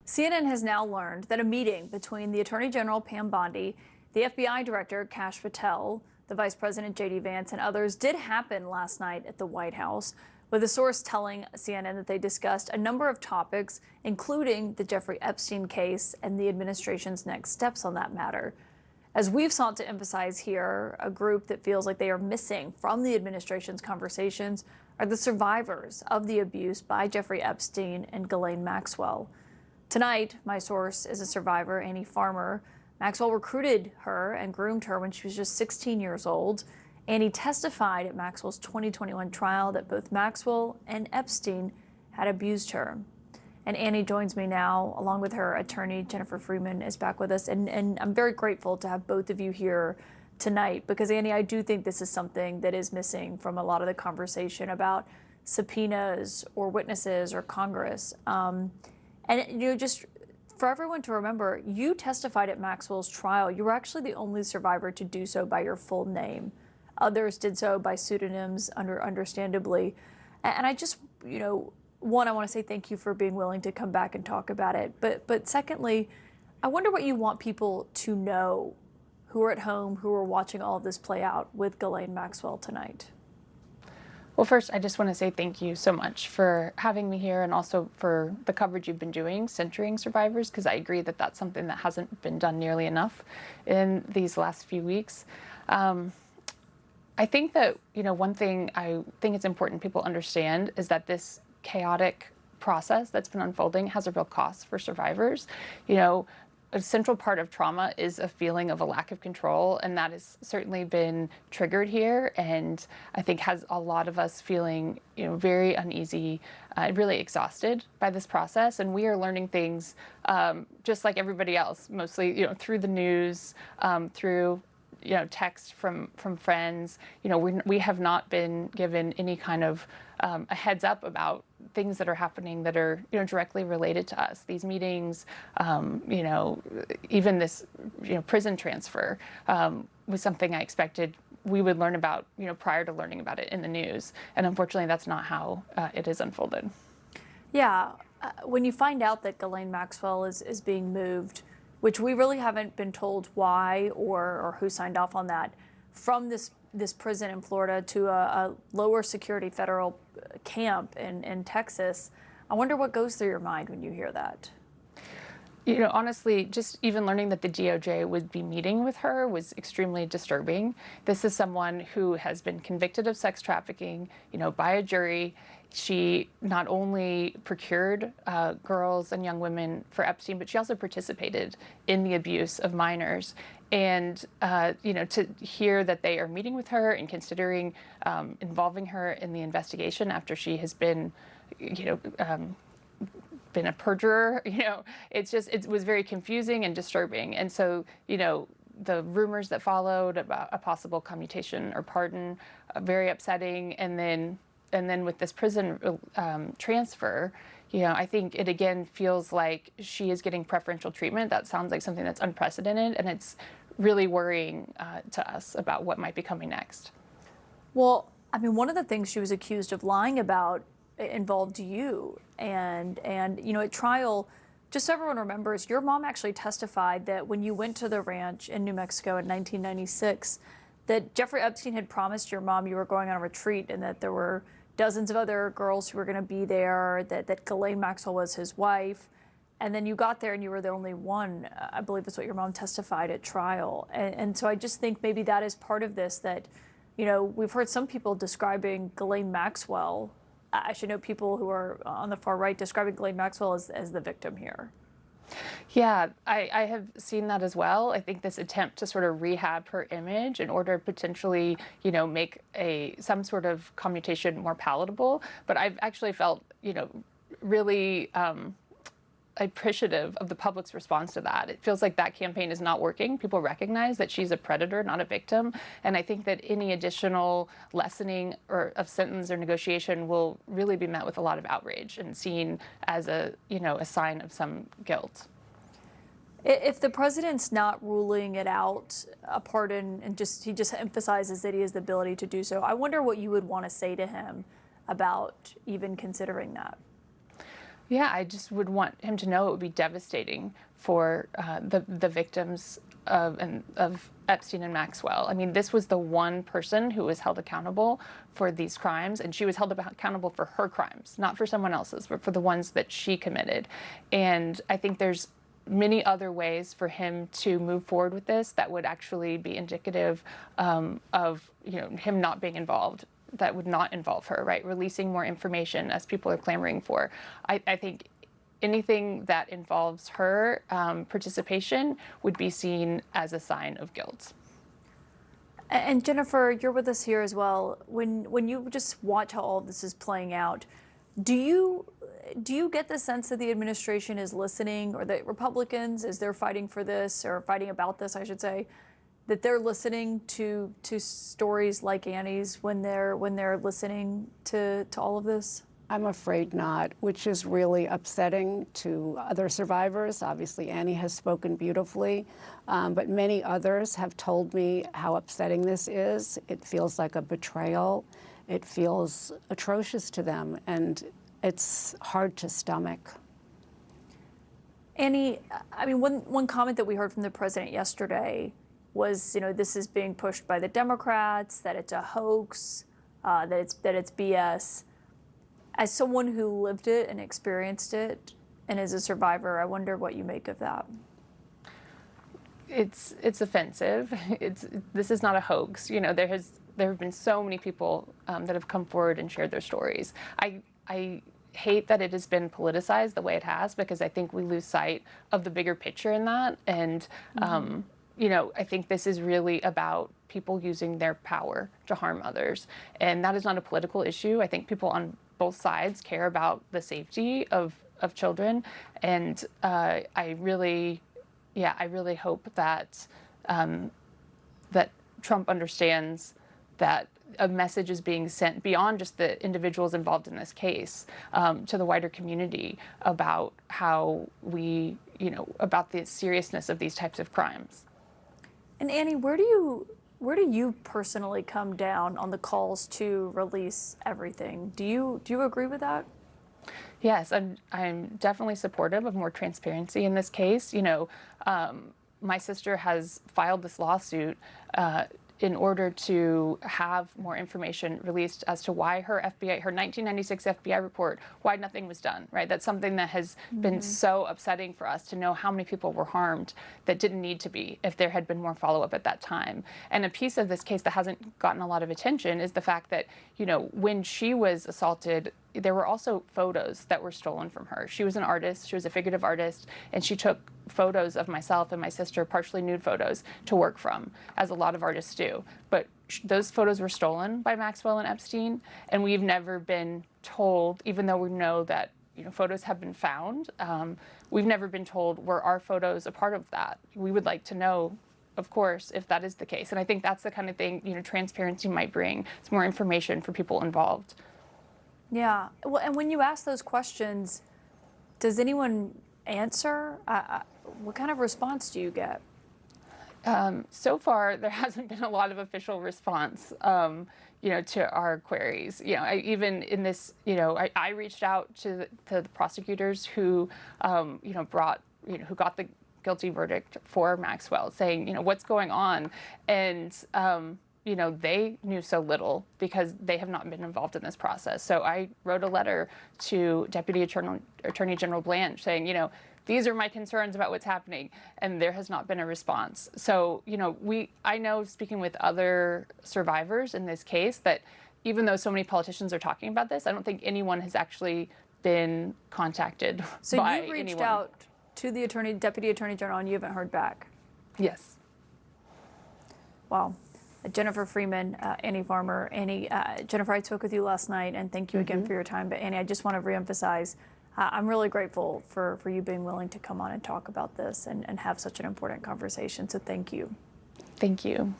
CNN has now learned that a meeting between the Attorney General Pam Bondi, the FBI Director Kash Patel, the Vice President J.D. Vance, and others did happen last night at the White House, with a source telling CNN that they discussed a number of topics, including the Jeffrey Epstein case and the administration's next steps on that matter. As we've sought to emphasize here, a group that feels like they are missing from the administration's conversations are the survivors of the abuse by Jeffrey Epstein and Ghislaine Maxwell. Tonight, my source is a survivor, Annie Farmer. Maxwell recruited her and groomed her when she was just 16 years old. Annie testified at Maxwell's 2021 trial that both Maxwell and Epstein had abused her. And Annie joins me now, along with her attorney, Jennifer Freeman, is back with us. And I'm very grateful to have both of you here tonight because, Annie, I do think this is something that is missing from a lot of the conversation about subpoenas or witnesses or Congress. And just for everyone to remember, you testified at Maxwell's trial. You were actually the only survivor to do so by your full name. Others did so by pseudonyms, understandably. And I just, one, I want to say thank you for being willing to come back and talk about it. But secondly, I wonder what you want people to know who are at home, who are watching all of this play out with Ghislaine Maxwell tonight. Well, first, I just want to say thank you so much for having me here and also for the coverage you've been doing centering survivors, because I agree that that's something that hasn't been done nearly enough in these last few weeks. I think that, one thing I think it's important people understand is that this chaotic process that's been unfolding has a real cost for survivors. A central part of trauma is a feeling of a lack of control, and that has certainly been triggered here, and I think has a lot of us feeling, very uneasy, really exhausted by this process. And we are learning things just like everybody else, mostly, through the news, through text from friends. We have not been given any kind of a heads up about things that are happening that are directly related to us. These meetings, even this prison transfer was something I expected we would learn about prior to learning about it in the news, and unfortunately that's not how it has unfolded. Yeah, when you find out that Ghislaine Maxwell is being moved, which we really haven't been told why or who signed off on that, from this prison in Florida to a lower security federal camp in Texas, I wonder what goes through your mind when you hear that. Honestly, just even learning that the DOJ would be meeting with her was extremely disturbing. This is someone who has been convicted of sex trafficking, by a jury. She not only procured girls and young women for Epstein, but she also participated in the abuse of minors. And, to hear that they are meeting with her and considering involving her in the investigation after she has been, been a perjurer, it was very confusing and disturbing. And so, the rumors that followed about a possible commutation or pardon, very upsetting. And then with this prison transfer, I think it again feels like she is getting preferential treatment. That sounds like something that's unprecedented, and it's really worrying to us about what might be coming next. Well, one of the things she was accused of lying about involved you, and at trial, just so everyone remembers, your mom actually testified that when you went to the ranch in New Mexico in 1996, that Jeffrey Epstein had promised your mom you were going on a retreat and that there were dozens of other girls who were going to be there, that Ghislaine Maxwell was his wife. And then you got there and you were the only one, I believe that's what your mom testified at trial. And so I just think maybe that is part of this, that, we've heard some people describing Ghislaine Maxwell, I should know people who are on the far right describing Ghislaine Maxwell as the victim here. Yeah, I have seen that as well. I think this attempt to sort of rehab her image in order to potentially, make some sort of commutation more palatable. But I've actually felt, really appreciative of the public's response to that. It feels like that campaign is not working. People recognize that she's a predator, not a victim. And I think that any additional lessening of sentence or negotiation will really be met with a lot of outrage and seen as a sign of some guilt. If the president's not ruling it out, a pardon, and he just emphasizes that he has the ability to do so, I wonder what you would want to say to him about even considering that. Yeah, I just would want him to know it would be devastating for the victims of Epstein and Maxwell. I mean, this was the one person who was held accountable for these crimes, and she was held accountable for her crimes, not for someone else's, but for the ones that she committed. And I think there's many other ways for him to move forward with this that would actually be indicative of him not being involved, that would not involve her, right? Releasing more information as people are clamoring for. I think anything that involves her participation would be seen as a sign of guilt. And Jennifer, you're with us here as well. When you just watch how all this is playing out, do you get the sense that the administration is listening, or that Republicans, as they're fighting for this, or fighting about this, I should say, that they're listening to stories like Annie's when they're listening to all of this? I'm afraid not, which is really upsetting to other survivors. Obviously, Annie has spoken beautifully, but many others have told me how upsetting this is. It feels like a betrayal. It feels atrocious to them, and it's hard to stomach. Annie, I mean, one comment that we heard from the president yesterday was, this is being pushed by the Democrats, that it's a hoax, that it's BS. As someone who lived it and experienced it, and as a survivor, I wonder what you make of that. It's offensive. This is not a hoax. There have been so many people that have come forward and shared their stories. I hate that it has been politicized the way it has, because I think we lose sight of the bigger picture in that. And I think this is really about people using their power to harm others, and that is not a political issue. I think people on both sides care about the safety of children, and I really hope that that Trump understands that a message is being sent beyond just the individuals involved in this case to the wider community about how about the seriousness of these types of crimes. And Annie, where do you personally come down on the calls to release everything? Do you agree with that? Yes, I'm definitely supportive of more transparency in this case. My sister has filed this lawsuit in order to have more information released as to why her 1996 FBI report, why nothing was done, right? That's something that has been so upsetting for us, to know how many people were harmed that didn't need to be if there had been more follow-up at that time. And a piece of this case that hasn't gotten a lot of attention is the fact that, when she was assaulted, there were also photos that were stolen from her. She was an artist, she was a figurative artist, and she took photos of myself and my sister, partially nude photos, to work from, as a lot of artists do. But those photos were stolen by Maxwell and Epstein, and we've never been told, even though we know that photos have been found, we've never been told, were our photos a part of that? We would like to know, of course, if that is the case. And I think that's the kind of thing transparency might bring. It's more information for people involved. Yeah. Well, and when you ask those questions, does anyone answer? What kind of response do you get? So far, there hasn't been a lot of official response, to our queries. Even in this, I reached out to the prosecutors who, who got the guilty verdict for Maxwell, saying, what's going on? And, they knew so little because they have not been involved in this process. So I wrote a letter to Deputy Attorney General Blanche saying, these are my concerns about what's happening, and there has not been a response. So, I know, speaking with other survivors in this case, that even though so many politicians are talking about this, I don't think anyone has actually been contacted by anyone. So you reached out to the Deputy Attorney General, and you haven't heard back? Yes. Wow. Jennifer Freeman, Annie Farmer. Annie, Jennifer, I spoke with you last night, and thank you again for your time. But Annie, I just want to reemphasize, I'm really grateful for you being willing to come on and talk about this and have such an important conversation. So thank you. Thank you.